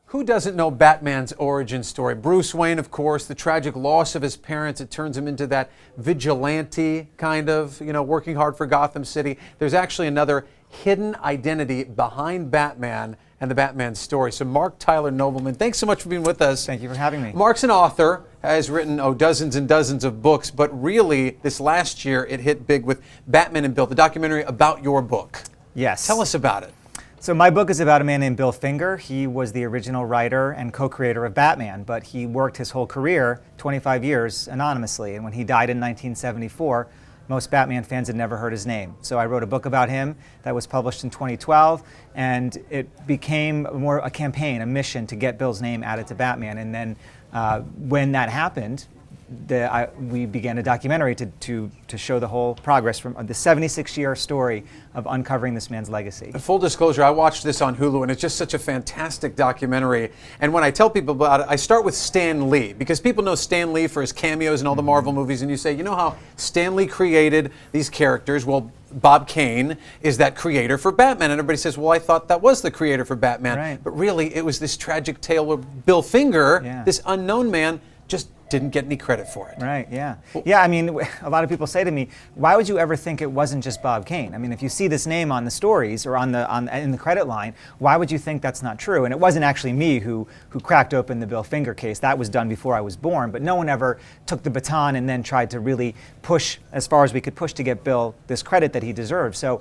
Who doesn't know Batman's origin story? Bruce Wayne, of course, the tragic loss of his parents. It turns him into that vigilante kind of, working hard for Gotham City. There's actually another hidden identity behind Batman and the Batman story. So Marc Tyler Nobleman, thanks so much for being with us. Thank you for having me. Marc's an author, has written dozens and dozens of books, but really this last year it hit big with Batman and Bill, the documentary about your book. Yes. Tell us about it. So my book is about a man named Bill Finger. He was the original writer and co-creator of Batman, but he worked his whole career, 25 years, anonymously. And when he died in 1974, most Batman fans had never heard his name. So I wrote a book about him that was published in 2012, and it became more a campaign, a mission to get Bill's name added to Batman. And then when that happened, we began a documentary to show the whole progress from the 76-year story of uncovering this man's legacy. Full disclosure, I watched this on Hulu, and it's just such a fantastic documentary. And when I tell people about it, I start with Stan Lee, because people know Stan Lee for his cameos in all the Marvel movies, and you say, you know how Stan Lee created these characters? Well, Bob Kane is that creator for Batman. And everybody says, well, I thought that was the creator for Batman. Right. But really, it was this tragic tale where Bill Finger, this unknown man, just didn't get any credit for it. Right, yeah. Yeah, I mean, a lot of people say to me, why would you ever think it wasn't just Bob Kane? I mean, if you see this name on the stories or in the credit line, why would you think that's not true? And it wasn't actually me who cracked open the Bill Finger case. That was done before I was born, but no one ever took the baton and then tried to really push as far as we could push to get Bill this credit that he deserved. So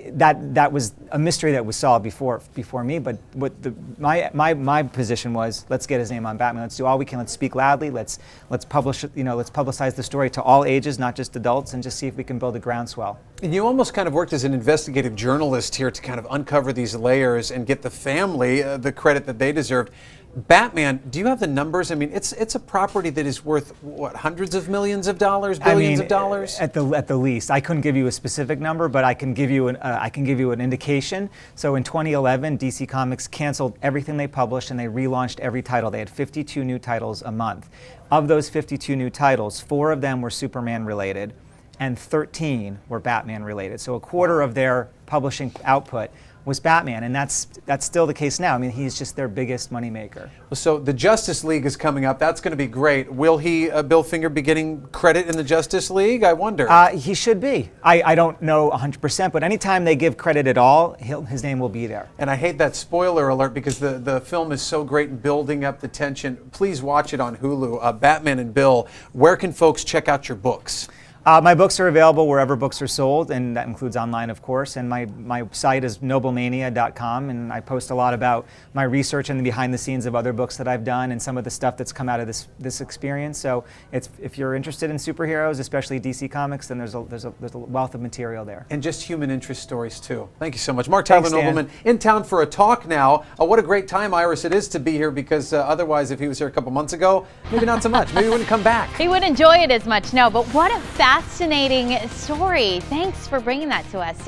that was a mystery that was solved before me, but what my position was, let's get his name on Batman. Let's do all we can. Let's speak loudly. Let's publish, let's publicize the story to all ages, not just adults, and just see if we can build a groundswell. And you almost kind of worked as an investigative journalist here to kind of uncover these layers and get the family the credit that they deserved. Batman, do you have the numbers? I mean, it's a property that is worth, what, hundreds of millions of dollars, billions of dollars? At the least. I couldn't give you a specific number, but I can give you an indication. So in 2011, DC Comics canceled everything they published and they relaunched every title. They had 52 new titles a month. Of those 52 new titles, 4 of them were Superman related and 13 were Batman related. So a quarter of their publishing output was Batman, and that's still the case now. I mean, he's just their biggest moneymaker. So the Justice League is coming up. That's going to be great. Will Bill Finger, be getting credit in the Justice League? I wonder. He should be. I don't know 100%, but anytime they give credit at all, his name will be there. And I hate that spoiler alert because the film is so great in building up the tension. Please watch it on Hulu. Batman and Bill. Where can folks check out your books? My books are available wherever books are sold, and that includes online, of course. And my site is noblemania.com, and I post a lot about my research and the behind the scenes of other books that I've done and some of the stuff that's come out of this experience. So if you're interested in superheroes, especially DC Comics, then there's a wealth of material there. And just human interest stories too. Thank you so much. Marc Tyler Thanks, Nobleman in town for a talk now. What a great time, Iris, it is to be here, because otherwise, if he was here a couple months ago, maybe not so much. Maybe he wouldn't come back. He wouldn't enjoy it as much, no. But what a fascinating story. Thanks for bringing that to us, Dan.